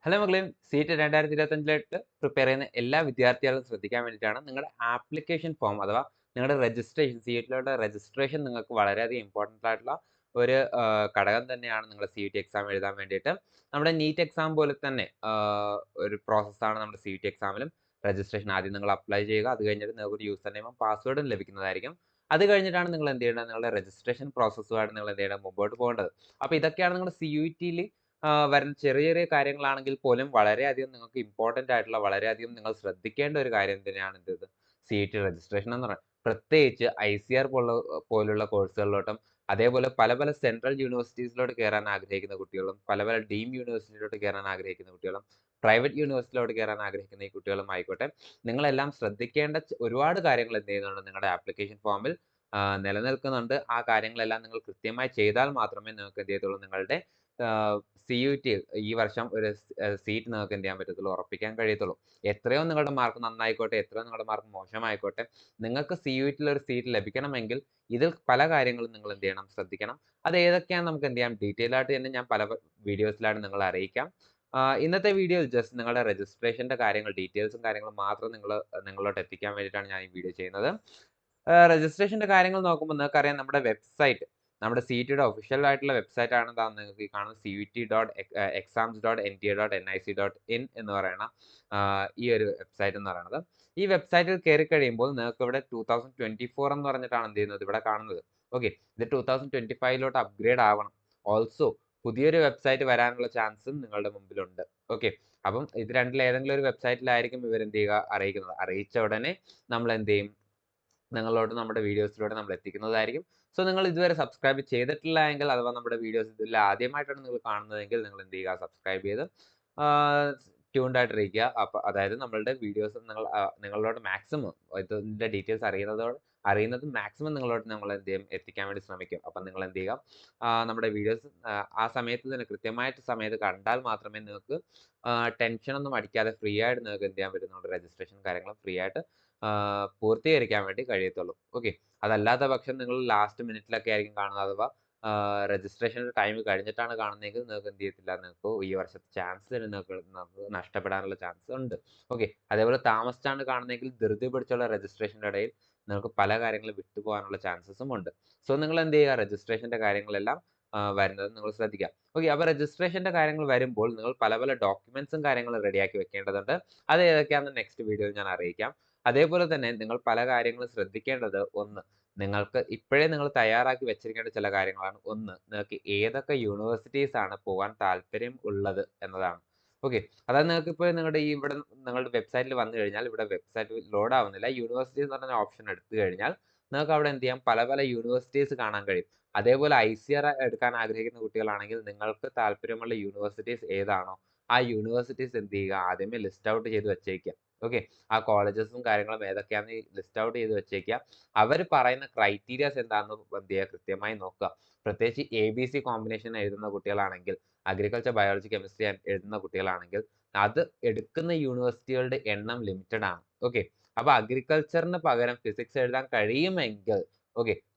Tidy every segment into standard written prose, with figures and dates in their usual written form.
Hello മക്കളെ, seat 2025 prepare ചെയ്യുന്ന എല്ലാ വിദ്യാർത്ഥികളും ശ്രദ്ധിക്കാൻ വേണ്ടിയിട്ടാണ് നിങ്ങളുടെ ആപ്ലിക്കേഷൻ ഫോം അഥവാ നിങ്ങളുടെ രജിസ്ട്രേഷൻ സീറ്റിലോട്ട് രജിസ്ട്രേഷൻ നിങ്ങൾക്ക് വളരെയധികം ഇമ്പോർട്ടൻ്റ് ആയിട്ടുള്ള ഒരു ഘടകം തന്നെയാണ് നിങ്ങളുടെ CUT എക്സാം എഴുതാൻ വേണ്ടിയിട്ട്. നമ്മുടെ നീറ്റ് എക്സാം പോലെ തന്നെ ഒരു പ്രോസസ്സാണ് നമ്മുടെ CUT എക്സാമിലും രജിസ്ട്രേഷൻ. ആദ്യം നിങ്ങൾ അപ്ലൈ ചെയ്യുക, അത് കഴിഞ്ഞിട്ട് നിങ്ങൾക്ക് ഒരു യൂസർ നെയിമും പാസ്വേഡും ലഭിക്കുന്നതായിരിക്കും. അത് കഴിഞ്ഞിട്ടാണ് നിങ്ങൾ എന്ത് ചെയ്യേണ്ടത്, നിങ്ങളുടെ രജിസ്ട്രേഷൻ പ്രോസസ്സുമായിട്ട് നിങ്ങൾ എന്ത് ചെയ്യേണ്ടത്, മുമ്പോട്ട് പോകേണ്ടത്. അപ്പോൾ ഇതൊക്കെയാണ് നിങ്ങളുടെ CUTയിൽ വരുന്ന ചെറിയ ചെറിയ കാര്യങ്ങളാണെങ്കിൽ പോലും വളരെയധികം നിങ്ങൾക്ക് ഇമ്പോർട്ടൻ്റ് ആയിട്ടുള്ള വളരെയധികം നിങ്ങൾ ശ്രദ്ധിക്കേണ്ട ഒരു കാര്യം തന്നെയാണ് ഇത് CUT രജിസ്ട്രേഷൻ എന്ന് പറയുന്നത്. പ്രത്യേകിച്ച് ICAR പോലുള്ള കോഴ്സുകളിലോട്ടും അതേപോലെ പല പല സെൻട്രൽ യൂണിവേഴ്സിറ്റീസിലോട്ട് കയറാൻ ആഗ്രഹിക്കുന്ന കുട്ടികളും പല പല ഡീംഡ് യൂണിവേഴ്സിറ്റിയിലോട്ട് കയറാൻ ആഗ്രഹിക്കുന്ന കുട്ടികളും പ്രൈവറ്റ് യൂണിവേഴ്സിറ്റിയിലോട്ട് കയറാൻ ആഗ്രഹിക്കുന്ന ഈ കുട്ടികളും ആയിക്കോട്ടെ, നിങ്ങളെല്ലാം ശ്രദ്ധിക്കേണ്ട ഒരുപാട് കാര്യങ്ങൾ എന്ത് ചെയ്യുന്നുണ്ട് നിങ്ങളുടെ ആപ്ലിക്കേഷൻ ഫോമിൽ നിലനിൽക്കുന്നുണ്ട്. ആ കാര്യങ്ങളെല്ലാം നിങ്ങൾ കൃത്യമായി ചെയ്താൽ മാത്രമേ നിങ്ങൾക്ക് എന്ത് ചെയ്യത്തുള്ളൂ, നിങ്ങളുടെ CUT ഈ വർഷം ഒരു സീറ്റ് നിങ്ങൾക്ക് എന്ത് ചെയ്യാൻ പറ്റത്തുള്ളൂ, ഉറപ്പിക്കാൻ കഴിയത്തുള്ളൂ. എത്രയോ നിങ്ങളുടെ മാർക്ക് നന്നായിക്കോട്ടെ, എത്രയോ നിങ്ങളുടെ മാർക്ക് മോശമായിക്കോട്ടെ, നിങ്ങൾക്ക് CUTയിൽ ഒരു സീറ്റ് ലഭിക്കണമെങ്കിൽ ഇതിൽ പല കാര്യങ്ങളും നിങ്ങൾ എന്ത് ചെയ്യണം, ശ്രദ്ധിക്കണം. അത് ഏതൊക്കെയാണെന്ന് നമുക്ക് എന്ത് ചെയ്യാം, ഡീറ്റെയിൽ ആയിട്ട് തന്നെ ഞാൻ പല വീഡിയോസിലാണ് നിങ്ങളെ അറിയിക്കാം. ഇന്നത്തെ വീഡിയോയിൽ ജസ്റ്റ് നിങ്ങളുടെ രജിസ്ട്രേഷൻ്റെ കാര്യങ്ങൾ ഡീറ്റെയിൽസും കാര്യങ്ങളും മാത്രം നിങ്ങളോട്ട് എത്തിക്കാൻ വേണ്ടിയിട്ടാണ് ഞാൻ ഈ വീഡിയോ ചെയ്യുന്നത്. രജിസ്ട്രേഷൻ്റെ കാര്യങ്ങൾ നോക്കുമ്പോൾ നിങ്ങൾക്കറിയാം, നമ്മുടെ വെബ്സൈറ്റ് നമ്മുടെ CUTയുടെ ഒഫീഷ്യൽ ആയിട്ടുള്ള വെബ്സൈറ്റ് ആണ് നിങ്ങൾക്ക് ഈ കാണുന്ന CUT.exams.nta.nic.in എന്ന് പറയുന്ന ഈ ഒരു വെബ്സൈറ്റ് എന്ന് പറയുന്നത്. ഈ വെബ്സൈറ്റിൽ കയറി കഴിയുമ്പോൾ നിങ്ങൾക്ക് ഇവിടെ 2024 എന്ന് പറഞ്ഞിട്ടാണ് എന്ത് ചെയ്യുന്നത്, ഇവിടെ കാണുന്നത്. ഓക്കെ, ഇത് 2025 അപ്ഗ്രേഡ് ആവണം. ഓൾസോ പുതിയൊരു വെബ്സൈറ്റ് വരാനുള്ള ചാൻസും നിങ്ങളുടെ മുമ്പിലുണ്ട്. ഓക്കെ, അപ്പം ഇത് രണ്ടിൽ ഏതെങ്കിലും ഒരു വെബ്സൈറ്റിലായിരിക്കും ഇവർ എന്ത് ചെയ്യുക, അറിയിക്കുന്നത്. അറിയിച്ച ഉടനെ നമ്മൾ എന്ത് ചെയ്യും, നിങ്ങളോട് നമ്മുടെ വീഡിയോസിലൂടെ നമ്മൾ എത്തിക്കുന്നതായിരിക്കും. സോ നിങ്ങൾ ഇതുവരെ സബ്സ്ക്രൈബ് ചെയ്തിട്ടില്ല എങ്കിൽ, അഥവാ നമ്മുടെ വീഡിയോസ് ഇതിൽ ആദ്യമായിട്ടാണ് നിങ്ങൾ കാണുന്നതെങ്കിൽ, നിങ്ങൾ എന്ത് ചെയ്യുക, സബ്സ്ക്രൈബ് ചെയ്ത് ട്യൂൺഡ് ആയിട്ടിരിക്കുക. അപ്പോൾ അതായത് നമ്മളുടെ വീഡിയോസ് നിങ്ങളോട് മാക്സിമം ഇതിൻ്റെ ഡീറ്റെയിൽസ് അറിയുന്നത് മാക്സിമം നിങ്ങളോട് നമ്മൾ എന്ത് ചെയ്യും, എത്തിക്കാൻ വേണ്ടി ശ്രമിക്കും. അപ്പം നിങ്ങൾ എന്ത് ചെയ്യുക, നമ്മുടെ വീഡിയോസ് ആ സമയത്ത് തന്നെ കൃത്യമായിട്ട് സമയത്ത് കണ്ടാൽ മാത്രമേ നിങ്ങൾക്ക് ടെൻഷനൊന്നും അടിക്കാതെ ഫ്രീ ആയിട്ട് നിങ്ങൾക്ക് എന്ത് ചെയ്യാൻ പറ്റും, നമ്മുടെ രജിസ്ട്രേഷൻ കാര്യങ്ങൾ ഫ്രീ ആയിട്ട് പൂർത്തീകരിക്കാൻ വേണ്ടി കഴിയത്തുള്ളൂ. ഓക്കെ, അതല്ലാത്ത പക്ഷം നിങ്ങൾ ലാസ്റ്റ് മിനിറ്റിലൊക്കെ ആയിരിക്കും കാണുന്നത്, അഥവാ രജിസ്ട്രേഷൻ്റെ ടൈം കഴിഞ്ഞിട്ടാണ് കാണുന്നതെങ്കിൽ നിങ്ങൾക്ക് എന്ത് ചെയ്യത്തില്ല, നിങ്ങൾക്ക് ഈ വർഷത്തെ ചാൻസ് തന്നെ നിങ്ങൾക്ക് നഷ്ടപ്പെടാനുള്ള ചാൻസ് ഉണ്ട്. ഓക്കെ, അതേപോലെ താമസിച്ചാണ് കാണുന്നതെങ്കിൽ ധൃതി പിടിച്ചുള്ള രജിസ്ട്രേഷൻ്റെ ഇടയിൽ നിങ്ങൾക്ക് പല കാര്യങ്ങളും വിട്ടുപോകാനുള്ള ചാൻസസും ഉണ്ട്. സോ നിങ്ങൾ എന്ത് ചെയ്യുക, രജിസ്ട്രേഷൻ്റെ കാര്യങ്ങളെല്ലാം വരുന്നത് നിങ്ങൾ ശ്രദ്ധിക്കുക. ഓക്കെ, അപ്പോൾ രജിസ്ട്രേഷൻ്റെ കാര്യങ്ങൾ വരുമ്പോൾ നിങ്ങൾ പല പല ഡോക്യുമെന്റ്സും കാര്യങ്ങളും റെഡിയാക്കി വെക്കേണ്ടതുണ്ട്. അത് ഏതൊക്കെയാണെന്ന് നെക്സ്റ്റ് വീഡിയോയിൽ ഞാൻ അറിയിക്കാം. അതേപോലെ തന്നെ നിങ്ങൾ പല കാര്യങ്ങളും ശ്രദ്ധിക്കേണ്ടത്, ഒന്ന്, നിങ്ങൾക്ക് ഇപ്പോഴേ നിങ്ങൾ തയ്യാറാക്കി വെച്ചിരിക്കേണ്ട ചില കാര്യങ്ങളാണ്. ഒന്ന്, നിങ്ങൾക്ക് ഏതൊക്കെ യൂണിവേഴ്സിറ്റീസ് ആണ് പോകാൻ താല്പര്യം ഉള്ളത് എന്നതാണ്. ഓക്കെ, അതായത് നിങ്ങൾക്ക് ഇപ്പോൾ ഇവിടെ നിങ്ങളുടെ വെബ്സൈറ്റിൽ വന്നു കഴിഞ്ഞാൽ ഇവിടെ വെബ്സൈറ്റ് ലോഡ് ആവുന്നില്ല. യൂണിവേഴ്സിറ്റീസ് എന്ന് പറഞ്ഞ ഓപ്ഷൻ എടുത്തു കഴിഞ്ഞാൽ നിങ്ങൾക്ക് അവിടെ എന്ത് ചെയ്യാം, പല പല യൂണിവേഴ്സിറ്റീസ് കാണാൻ കഴിയും. അതേപോലെ ICAR എടുക്കാൻ ആഗ്രഹിക്കുന്ന കുട്ടികളാണെങ്കിൽ നിങ്ങൾക്ക് താല്പര്യമുള്ള യൂണിവേഴ്സിറ്റീസ് ഏതാണോ ആ യൂണിവേഴ്സിറ്റീസ് എന്ത് ചെയ്യുക, ആദ്യമേ ലിസ്റ്റ് ഔട്ട് ചെയ്ത് വെച്ചേക്കുക. ഓക്കെ, ആ കോളേജസും കാര്യങ്ങളും ഏതൊക്കെയാണെന്ന് ലിസ്റ്റ് ഔട്ട് ചെയ്ത് വെച്ചേക്കുക. അവർ പറയുന്ന ക്രൈറ്റീരിയാസ് എന്താണെന്ന് എന്ത് ചെയ്യുക, കൃത്യമായി നോക്കുക. പ്രത്യേകിച്ച് ABC കോമ്പിനേഷൻ എഴുതുന്ന കുട്ടികളാണെങ്കിൽ, അഗ്രികൾച്ചർ ബയോളജി കെമിസ്ട്രി എഴുതുന്ന കുട്ടികളാണെങ്കിൽ അത് എടുക്കുന്ന യൂണിവേഴ്സിറ്റികളുടെ എണ്ണം ലിമിറ്റഡ് ആണ്. ഓക്കെ, അപ്പോൾ അഗ്രികൾച്ചറിന് പകരം ഫിസിക്സ് എഴുതാൻ കഴിയുമെങ്കിൽ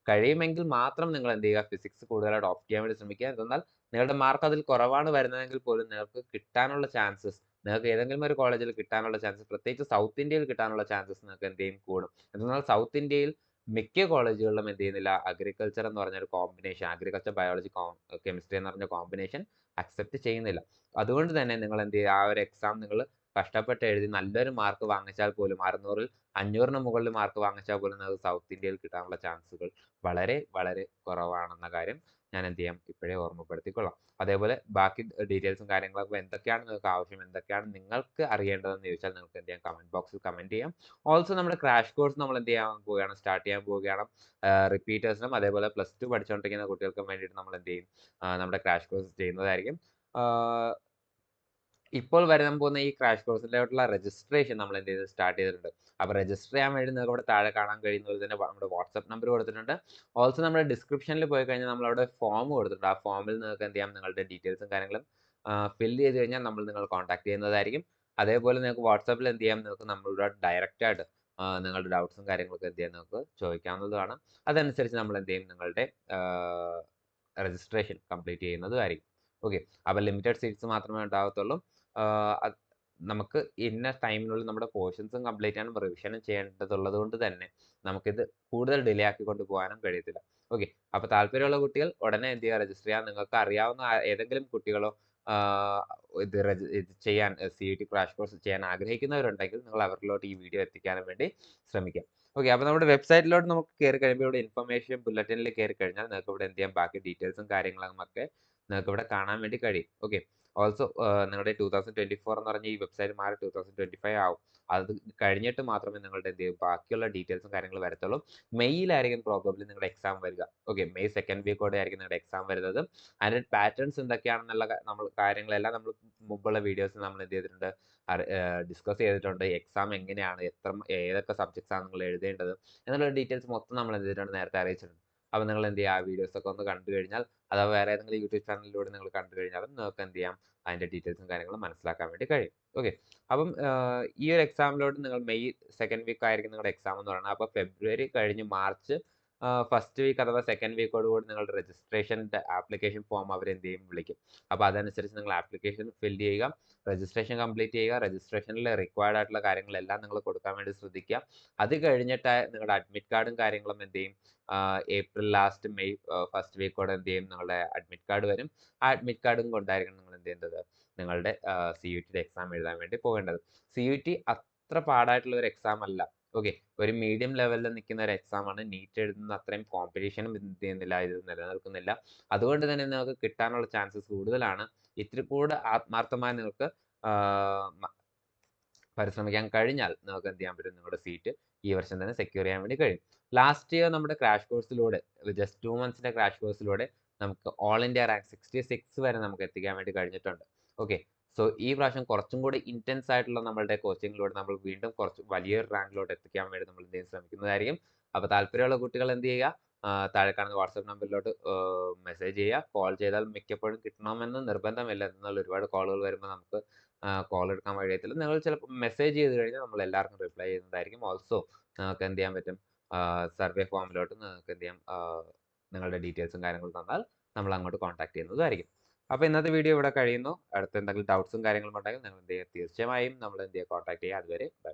മാത്രം നിങ്ങൾ എന്ത് ചെയ്യുക, ഫിസിക്സ് കൂടുതലായിട്ട് ഓപ്റ്റ് ചെയ്യാൻ വേണ്ടി ശ്രമിക്കുക. എന്തെന്നാൽ നിങ്ങളുടെ മാർക്ക് അതിൽ കുറവാണ് വരുന്നതെങ്കിൽ പോലും നിങ്ങൾക്ക് കിട്ടാനുള്ള ചാൻസസ്, നിങ്ങൾക്ക് ഏതെങ്കിലും ഒരു കോളേജിൽ കിട്ടാനുള്ള ചാൻസസ്, പ്രത്യേകിച്ച് സൗത്ത് ഇന്ത്യയിൽ കിട്ടാനുള്ള ചാൻസസ് നിങ്ങൾക്ക് എന്ത് ചെയ്യും, കൂടും. എന്നാൽ സൗത്ത് ഇന്ത്യയിൽ മിക്ക കോളേജുകളിലും എന്ത് ചെയ്യുന്നില്ല, അഗ്രികൾച്ചർ എന്ന് പറഞ്ഞൊരു കോമ്പിനേഷൻ, അഗ്രികൾച്ചർ ബയോളജി കെമിസ്ട്രി എന്ന് പറഞ്ഞ കോമ്പിനേഷൻ അക്സെപ്റ്റ് ചെയ്യുന്നില്ല. അതുകൊണ്ട് തന്നെ നിങ്ങൾ എന്ത് ചെയ്യുക, ആ ഒരു എക്സാം നിങ്ങൾ കഷ്ടപ്പെട്ട് എഴുതി നല്ലൊരു മാർക്ക് വാങ്ങിച്ചാൽ പോലും 600ൽ 500ന് മുകളിൽ മാർക്ക് വാങ്ങിച്ചാൽ പോലും നിങ്ങൾക്ക് സൗത്ത് ഇന്ത്യയിൽ കിട്ടാനുള്ള ചാൻസുകൾ വളരെ വളരെ കുറവാണെന്ന കാര്യം ഞാൻ എന്ത് ചെയ്യാം, ഇപ്പോഴേ ഓർമ്മപ്പെടുത്തിക്കൊള്ളാം. അതേപോലെ ബാക്കി ഡീറ്റെയിൽസും കാര്യങ്ങളൊക്കെ എന്തൊക്കെയാണ് നിങ്ങൾക്ക് ആവശ്യം, എന്തൊക്കെയാണ് നിങ്ങൾക്ക് അറിയേണ്ടതെന്ന് ചോദിച്ചാൽ നിങ്ങൾക്ക് എന്ത് ചെയ്യാം, കമന്റ് ബോക്സിൽ കമന്റ് ചെയ്യാം. ഓൾസോ നമ്മുടെ ക്രാഷ് കോഴ്സ് നമ്മൾ എന്ത് ചെയ്യാൻ പോവുകയാണ്, സ്റ്റാർട്ട് ചെയ്യാൻ പോവുകയാണ്. റിപ്പീറ്റേഴ്സിനും അതേപോലെ +2 പഠിച്ചുകൊണ്ടിരിക്കുന്ന കുട്ടികൾക്കും വേണ്ടിയിട്ട് നമ്മൾ എന്ത് ചെയ്യും, നമ്മുടെ ക്രാഷ് കോഴ്സ് ചെയ്യുന്നതായിരിക്കും. ഇപ്പോൾ വരാൻ പോകുന്ന ഈ ക്രാഷ് കോഴ്സിലോട്ടുള്ള രജിസ്ട്രേഷൻ നമ്മൾ എന്ത് ചെയ്ത് സ്റ്റാർട്ട് ചെയ്തിട്ടുണ്ട്. അപ്പോൾ രജിസ്റ്റർ ചെയ്യാൻ വേണ്ടി നിങ്ങൾക്ക് ഇവിടെ താഴെ കാണാൻ കഴിയുന്ന പോലെ തന്നെ നമ്മുടെ വാട്സ്ആപ്പ് നമ്പർ കൊടുത്തിട്ടുണ്ട്. ഓൾസോ നമ്മുടെ ഡിസ്ക്രിപ്ഷനിൽ പോയി കഴിഞ്ഞാൽ നമ്മളവിടെ ഫോം കൊടുത്തിട്ടുണ്ട്. ആ ഫോമിൽ നിങ്ങൾക്ക് എന്ത് ചെയ്യാം, നിങ്ങളുടെ ഡീറ്റെയിൽസും കാര്യങ്ങളും ഫില്ല് ചെയ്ത് കഴിഞ്ഞാൽ നമ്മൾ നിങ്ങളെ കോൺടാക്ട് ചെയ്യുന്നതായിരിക്കും. അതേപോലെ നിങ്ങൾക്ക് വാട്സാപ്പിൽ എന്ത് ചെയ്യാം, നിങ്ങൾക്ക് നമ്മളോട് ഡയറക്റ്റ് ആയിട്ട് നിങ്ങളുടെ ഡൗട്ട്സും കാര്യങ്ങളൊക്കെ എന്ത് ചെയ്യാം, നിങ്ങൾക്ക് ചോദിക്കാവുന്നതുമാണ്. അതനുസരിച്ച് നമ്മൾ എന്ത് ചെയ്യും, നിങ്ങളുടെ രജിസ്ട്രേഷൻ കംപ്ലീറ്റ് ചെയ്യുന്നതുമായിരിക്കും. ഓക്കെ, അപ്പോൾ ലിമിറ്റഡ് സീറ്റ്സ് മാത്രമേ ഉണ്ടാകത്തുള്ളൂ. അത് നമുക്ക് ഇന്ന ടൈമിനുള്ളിൽ നമ്മുടെ പോർഷൻസും കംപ്ലീറ്റ് ചെയ്യാനും റിവിഷനും ചെയ്യേണ്ടതുള്ളത് കൊണ്ട് തന്നെ നമുക്കിത് കൂടുതൽ ഡിലേ ആക്കിക്കൊണ്ട് പോകാനും കഴിയത്തില്ല. ഓക്കെ. അപ്പോൾ താല്പര്യമുള്ള കുട്ടികൾ ഉടനെ എന്ത് ചെയ്യുക, രജിസ്റ്റർ ചെയ്യുക. നിങ്ങൾക്ക് അറിയാവുന്ന ഏതെങ്കിലും കുട്ടികളോ ആഹ്, ഇത് ചെയ്യാൻ CET ക്രാഷ് കോഴ്സ് ചെയ്യാൻ ആഗ്രഹിക്കുന്നവരുണ്ടെങ്കിൽ നിങ്ങൾ അവരിലോട്ട് ഈ വീഡിയോ എത്തിക്കാനും വേണ്ടി ശ്രമിക്കുക. ഓക്കെ. അപ്പോൾ നമ്മുടെ വെബ്സൈറ്റിലോട്ട് നമുക്ക് കയറി കഴിയുമ്പോൾ ഇവിടെ ഇൻഫർമേഷൻ ബുള്ളറ്റിനിൽ കയറി കഴിഞ്ഞാൽ നിങ്ങൾക്ക് ഇവിടെ എന്ത് ചെയ്യാം, ബാക്കി ഡീറ്റെയിൽസും കാര്യങ്ങളും ഒക്കെ നിങ്ങൾക്ക് ഇവിടെ കാണാൻ വേണ്ടി കഴിയും. ഓക്കെ. ഓൾസോ നിങ്ങളുടെ 2024 എന്ന് പറഞ്ഞ ഈ വെബ്സൈറ്റ് മാറി 2025 ആവും. അത് കഴിഞ്ഞിട്ട് മാത്രമേ നിങ്ങളുടെ എന്ത് ചെയ്യൂ, ബാക്കിയുള്ള ഡീറ്റെയിൽസും കാര്യങ്ങളും വരത്തുള്ളൂ. മെയ്യിലായിരിക്കും പ്രോബബ്ലി നിങ്ങളുടെ എക്സാം വരിക. ഓക്കെ. മെയ് സെക്കൻഡ് വീക്കോടെ ആയിരിക്കും നിങ്ങളുടെ എക്സാം വരുന്നത്. അതിന്റെ പാറ്റേൺസ് എന്തൊക്കെയാണെന്നുള്ള നമ്മൾ കാര്യങ്ങളെല്ലാം നമ്മൾ മുമ്പുള്ള വീഡിയോസിൽ നമ്മൾ എന്ത് ചെയ്തിട്ടുണ്ട്, ഡിസ്കസ് ചെയ്തിട്ടുണ്ട്. എക്സാം എങ്ങനെയാണ്, ഏതൊക്കെ സബ്ജക്ട്സ് ആണ് നിങ്ങൾ എഴുതേണ്ടത് എന്നുള്ള ഡീറ്റെയിൽസ് മൊത്തം നമ്മൾ എന്ത് ചെയ്തിട്ടുണ്ട്, നേരത്തെ അറിയിച്ചിട്ടുണ്ട്. അപ്പോൾ നിങ്ങൾ എന്ത് ചെയ്യുക, ആ വീഡിയോസ് ഒക്കെ ഒന്ന് കണ്ടു കഴിഞ്ഞാൽ, അഥവാ വേറെ ഏതെങ്കിലും യൂട്യൂബ് ചാനലിലൂടെ നിങ്ങൾ കണ്ടു കഴിഞ്ഞാലും നിങ്ങൾക്ക് എന്ത് ചെയ്യാം, അതിന്റെ ഡീറ്റെയിൽസും കാര്യങ്ങളും മനസ്സിലാക്കാൻ വേണ്ടി കഴിയും. ഓക്കെ. അപ്പം ഈ ഒരു എക്സാമിലോട്ട് നിങ്ങൾ മെയ് സെക്കൻഡ് വീക്ക് ആയിരിക്കും നിങ്ങളുടെ എക്സാം എന്ന് പറയുന്നത്. അപ്പോൾ ഫെബ്രുവരി കഴിഞ്ഞ് മാർച്ച് ഫസ്റ്റ് വീക്ക് അഥവാ സെക്കൻഡ് വീക്കോട് കൂടി നിങ്ങളുടെ രജിസ്ട്രേഷൻ്റെ ആപ്ലിക്കേഷൻ ഫോം അവരെന്ത് ചെയ്യും, വിളിക്കും. അപ്പോൾ അതനുസരിച്ച് നിങ്ങൾ ആപ്ലിക്കേഷൻ ഫില്ല് ചെയ്യുക, രജിസ്ട്രേഷൻ കംപ്ലീറ്റ് ചെയ്യുക. രജിസ്ട്രേഷനിൽ റിക്വയർഡ് ആയിട്ടുള്ള കാര്യങ്ങളെല്ലാം നിങ്ങൾ കൊടുക്കാൻ വേണ്ടി ശ്രദ്ധിക്കുക. അത് കഴിഞ്ഞിട്ട് നിങ്ങളുടെ അഡ്മിറ്റ് കാർഡും കാര്യങ്ങളും എന്ത് ചെയ്യും, ഏപ്രിൽ ലാസ്റ്റ് മെയ് ഫസ്റ്റ് വീക്കോടെ എന്ത് ചെയ്യും, നിങ്ങളുടെ അഡ്മിറ്റ് കാർഡ് വരും. ആ അഡ്മിറ്റ് കാർഡും കൊണ്ടായിരിക്കണം നിങ്ങൾ എന്ത് ചെയ്യേണ്ടത്, നിങ്ങളുടെ CUT എക്സാം എഴുതാൻ വേണ്ടി പോകേണ്ടത്. CUT അത്ര പാടായിട്ടുള്ള ഒരു എക്സാം അല്ല. ഓക്കെ. ഒരു മീഡിയം ലെവലിൽ നിൽക്കുന്ന ഒരു എക്സാമാണ്. നീറ്റ് എഴുതുന്ന അത്രയും കോമ്പറ്റീഷനും എന്ത് ചെയ്യുന്നില്ല, ഇത് നിലനിൽക്കുന്നില്ല. അതുകൊണ്ട് തന്നെ നിങ്ങൾക്ക് കിട്ടാനുള്ള ചാൻസസ് കൂടുതലാണ്. ഇത്തിരി കൂടെ ആത്മാർത്ഥമായി നിങ്ങൾക്ക് പരിശ്രമിക്കാൻ കഴിഞ്ഞാൽ നിങ്ങൾക്ക് എന്ത് ചെയ്യാൻ പറ്റും, നിങ്ങളുടെ സീറ്റ് ഈ വർഷം തന്നെ സെക്യൂർ ചെയ്യാൻ വേണ്ടി കഴിയും. ലാസ്റ്റ് ഇയർ നമ്മുടെ ക്രാഷ് കോഴ്സിലൂടെ, ജസ്റ്റ് 2 മന്ത്സിന്റെ ക്രാഷ് കോഴ്സിലൂടെ നമുക്ക് ഓൾ ഇന്ത്യ റാങ്ക് 66 വരെ നമുക്ക് എത്തിക്കാൻ വേണ്ടി കഴിഞ്ഞിട്ടുണ്ട്. ഓക്കെ. സോ ഈ പ്രാവശ്യം കുറച്ചും കൂടി ഇന്റൻസ് ആയിട്ടുള്ള നമ്മളുടെ കോച്ചിങ്ങിലൂടെ നമ്മൾ വീണ്ടും കുറച്ച് വലിയൊരു റാങ്കിലോട്ട് എത്തിക്കാൻ വേണ്ടി നമ്മൾ എന്ത് ചെയ്യും, ശ്രമിക്കുന്നതായിരിക്കും. അപ്പോൾ താല്പര്യമുള്ള കുട്ടികൾ എന്ത് ചെയ്യുക, താഴെ കാണുന്ന വാട്സാപ്പ് നമ്പറിലോട്ട് മെസ്സേജ് ചെയ്യുക. കോൾ ചെയ്താൽ മിക്കപ്പോഴും കിട്ടണമെന്ന് നിർബന്ധമില്ല. എന്നാൽ ഒരുപാട് കോളുകൾ വരുമ്പോൾ നമുക്ക് കോൾ എടുക്കാൻ കഴിയത്തില്ല. നിങ്ങൾ ചിലപ്പോൾ മെസ്സേജ് ചെയ്ത് കഴിഞ്ഞാൽ നമ്മൾ എല്ലാവർക്കും റിപ്ലൈ ചെയ്യുന്നതായിരിക്കും. ഓൾസോ നിങ്ങൾക്ക് എന്ത് ചെയ്യാൻ പറ്റും, സർവേ ഫോമിലോട്ട് നിങ്ങൾക്ക് എന്ത് ചെയ്യാം, നിങ്ങളുടെ ഡീറ്റെയിൽസും കാര്യങ്ങളും തന്നാൽ നമ്മൾ അങ്ങോട്ട് കോൺടാക്ട് ചെയ്യുന്നതായിരിക്കും. അപ്പോൾ ഇന്നത്തെ വീഡിയോ ഇവിടെ കഴിയുന്നു. അടുത്ത എന്തെങ്കിലും ഡൗട്ട്സും കാര്യങ്ങളും ഉണ്ടെങ്കിൽ നിങ്ങൾ എന്ത് ചെയ്യുക, തീർച്ചയായും നമ്മൾ എന്ത് ചെയ്യുക, കോൺടാക്ട് ചെയ്യുക. അതുവരെ ബൈ.